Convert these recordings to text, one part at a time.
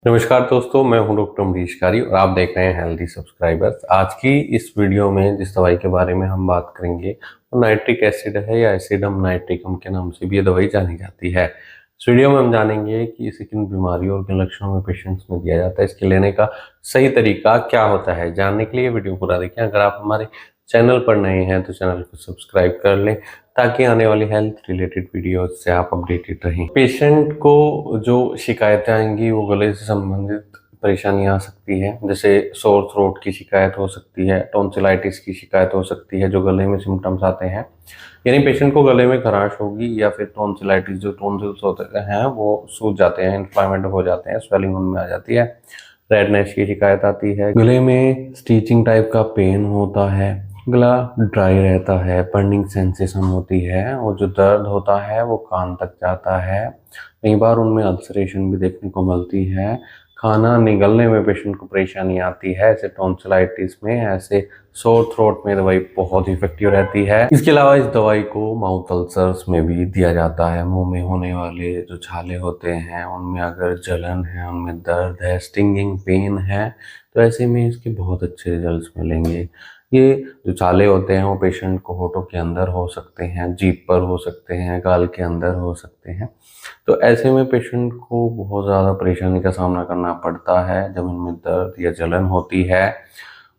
नमस्कार दोस्तों, मैं हूं डॉक्टर अमरीश कारी और आप देख रहे हैं हेल्दी सब्सक्राइबर्स। आज की इस वीडियो में जिस दवाई के बारे में हम बात करेंगे वो नाइट्रिक एसिड है या एसिडम नाइट्रिकम के नाम से भी ये दवाई जानी जाती है। इस वीडियो में हम जानेंगे कि इसे किन बीमारियों और किन लक्षणों में पेशेंट्स में दिया जाता है, इसके लेने का सही तरीका क्या होता है। जानने के लिए वीडियो पूरा देखें। अगर आप हमारे चैनल पर नए हैं तो चैनल को सब्सक्राइब कर लें ताकि आने वाली हेल्थ रिलेटेड वीडियोस से आप अपडेटेड रहें। पेशेंट को जो शिकायतें आएंगी वो गले से संबंधित परेशानियां आ सकती है, जैसे सोर थ्रोट की शिकायत हो सकती है, टॉन्सिलाइटिस की शिकायत हो सकती है, जो गले में सिम्टम्स आते हैं, यानी पेशेंट को गले में खराश होगी या फिर टॉन्सिलाइटिस, जो टॉन्सिल्स होते हैं वो सूज जाते हैं, इन्फ्लामेट हो जाते हैं, स्वेलिंग उनमें आ जाती है, रेडनेस की शिकायत आती है, गले में स्टीचिंग टाइप का पेन होता है, गला ड्राई रहता है, बर्निंग सेंसेशन होती है और जो दर्द होता है वो कान तक जाता है। कई बार उनमें अल्सरेशन भी देखने को मिलती है। खाना निगलने में पेशेंट को परेशानी आती है। ऐसे टॉन्सिलाइटिस में, ऐसे सोर थ्रोट में दवाई बहुत इफेक्टिव रहती है। इसके अलावा इस दवाई को माउथ अल्सर्स में भी दिया जाता है। मुंह में होने वाले जो छाले होते हैं उनमें अगर जलन है, उनमें दर्द है, स्टिंगिंग पेन है, तो ऐसे में इसके बहुत अच्छे रिजल्ट्स मिलेंगे। ये जो छाले होते हैं वो पेशेंट को होठों के अंदर हो सकते हैं, जीभ पर हो सकते हैं, गाल के अंदर हो सकते हैं। तो ऐसे में पेशेंट को बहुत ज़्यादा परेशानी का सामना करना पड़ता है जब इनमें दर्द या जलन होती है।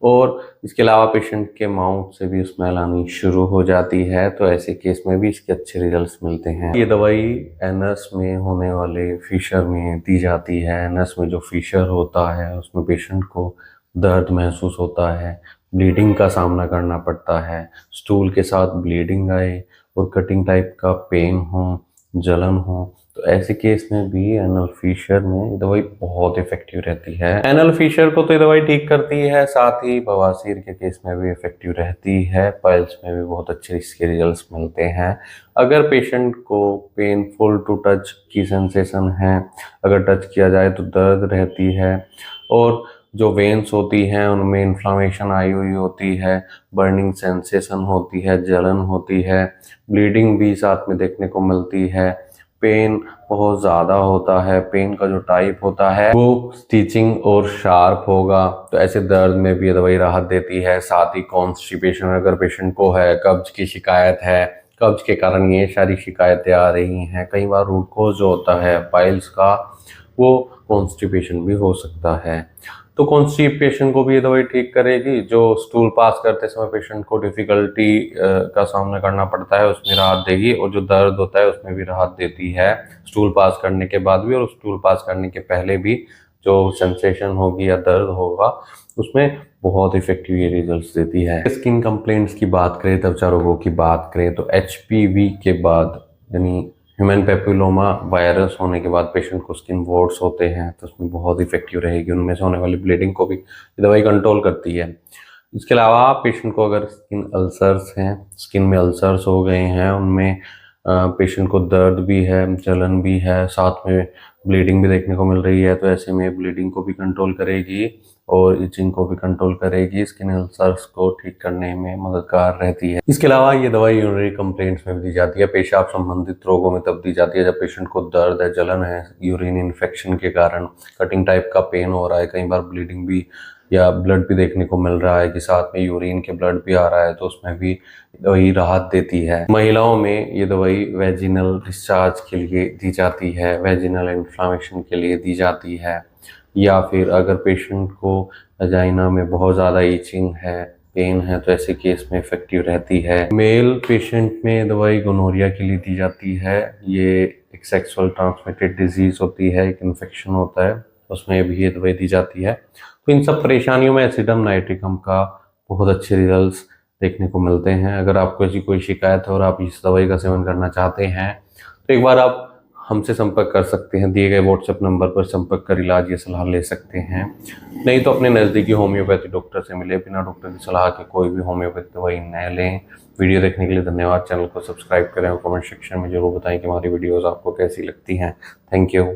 और इसके अलावा पेशेंट के माउथ से भी स्मेल आनी शुरू हो जाती है, तो ऐसे केस में भी इसके अच्छे रिजल्ट्स मिलते हैं। ये दवाई एनस में होने वाले फिशर में दी जाती है। एनस में जो फिशर होता है उसमें पेशेंट को दर्द महसूस होता है, ब्लीडिंग का सामना करना पड़ता है, स्टूल के साथ ब्लीडिंग आए और कटिंग टाइप का पेन हो, जलन हो, तो ऐसे केस में भी एनल फिशर में ये दवाई बहुत इफेक्टिव रहती है। एनल फिशर को तो ये दवाई ठीक करती है, साथ ही बवासीर के केस में भी इफेक्टिव रहती है। पाइल्स में भी बहुत अच्छे इसके रिजल्ट्स मिलते हैं। अगर पेशेंट को पेनफुल टू टच की सेंसेशन है, अगर टच किया जाए तो दर्द रहती है और जो वेन्स होती हैं उनमें इन्फ्लामेशन आई हुई होती है, बर्निंग सेंसेशन होती है, जलन होती है, ब्लीडिंग भी साथ में देखने को मिलती है, पेन बहुत ज़्यादा होता है, पेन का जो टाइप होता है वो स्टिचिंग और शार्प होगा, तो ऐसे दर्द में भी ये दवाई राहत देती है। साथ ही कॉन्स्टिपेशन अगर पेशेंट को है, कब्ज की शिकायत है, कब्ज के कारण ये सारी शिकायतें आ रही हैं, कई बार रूट कॉज जो होता है पाइल्स का वो कॉन्स्टिपेशन भी हो सकता है, तो कॉन्स्टिपेशन को भी ये दवाई ठीक करेगी। जो स्टूल पास करते समय पेशेंट को डिफिकल्टी का सामना करना पड़ता है उसमें राहत देगी, और जो दर्द होता है उसमें भी राहत देती है, स्टूल पास करने के बाद भी और स्टूल पास करने के पहले भी जो सेंसेशन होगी या दर्द होगा उसमें बहुत इफेक्टिव ये रिजल्ट्स देती है। स्किन कंप्लेंट्स की बात करें, त्वचा रोगों की बात करें, तो HPV के बाद यानी ह्यूमन पेपिलोमा वायरस होने के बाद पेशेंट को स्किन वॉर्ड्स होते हैं, तो उसमें बहुत इफेक्टिव रहेगी। उनमें से होने वाली ब्लीडिंग को भी ये दवाई कंट्रोल करती है। इसके अलावा पेशेंट को अगर स्किन अल्सर्स हैं, स्किन में अल्सर्स हो गए हैं, उनमें पेशेंट को दर्द भी है, जलन भी है, साथ में ब्लीडिंग भी देखने को मिल रही है, तो ऐसे में ब्लीडिंग को भी कंट्रोल करेगी और इचिंग को भी कंट्रोल करेगी, स्किन अल्सर्स को ठीक करने में मददगार रहती है। इसके अलावा ये दवाई यूरिनरी कंप्लेंट्स में भी दी जाती है, पेशाब संबंधित रोगों में तब दी जाती है जब पेशेंट को दर्द है, जलन है, यूरिन इन्फेक्शन के कारण कटिंग टाइप का पेन हो रहा है, कई बार ब्लीडिंग भी या ब्लड भी देखने को मिल रहा है कि साथ में यूरिन के ब्लड भी आ रहा है, तो उसमें भी दवाई राहत देती है। महिलाओं में ये दवाई वेजिनल डिस्चार्ज के लिए दी जाती है, वेजिनल इन्फ्लामेशन के लिए दी जाती है, या फिर अगर पेशेंट को वजाइना में बहुत ज़्यादा ईचिंग है, पेन है, तो ऐसे केस में इफेक्टिव रहती है। मेल पेशेंट में दवाई गोनोरिया के लिए दी जाती है। ये एक सेक्सुअल ट्रांसमिटेड डिजीज होती है, एक इन्फेक्शन होता है, उसमें भी ये दवाई दी जाती है। तो इन सब परेशानियों में एसिडम नाइट्रिकम का बहुत अच्छे रिजल्ट्स देखने को मिलते हैं। अगर आपको ऐसी कोई शिकायत है और आप इस दवाई का सेवन करना चाहते हैं तो एक बार आप हमसे संपर्क कर सकते हैं, दिए गए व्हाट्सएप नंबर पर संपर्क कर इलाज या सलाह ले सकते हैं। नहीं तो अपने नज़दीकी होम्योपैथी डॉक्टर से मिले, बिना डॉक्टर की सलाह के कोई भी होम्योपैथी दवाई न लें। वीडियो देखने के लिए धन्यवाद। चैनल को सब्सक्राइब करें और कमेंट सेक्शन में जरूर बताएं कि हमारी वीडियोज़ आपको कैसी लगती हैं। Thank you.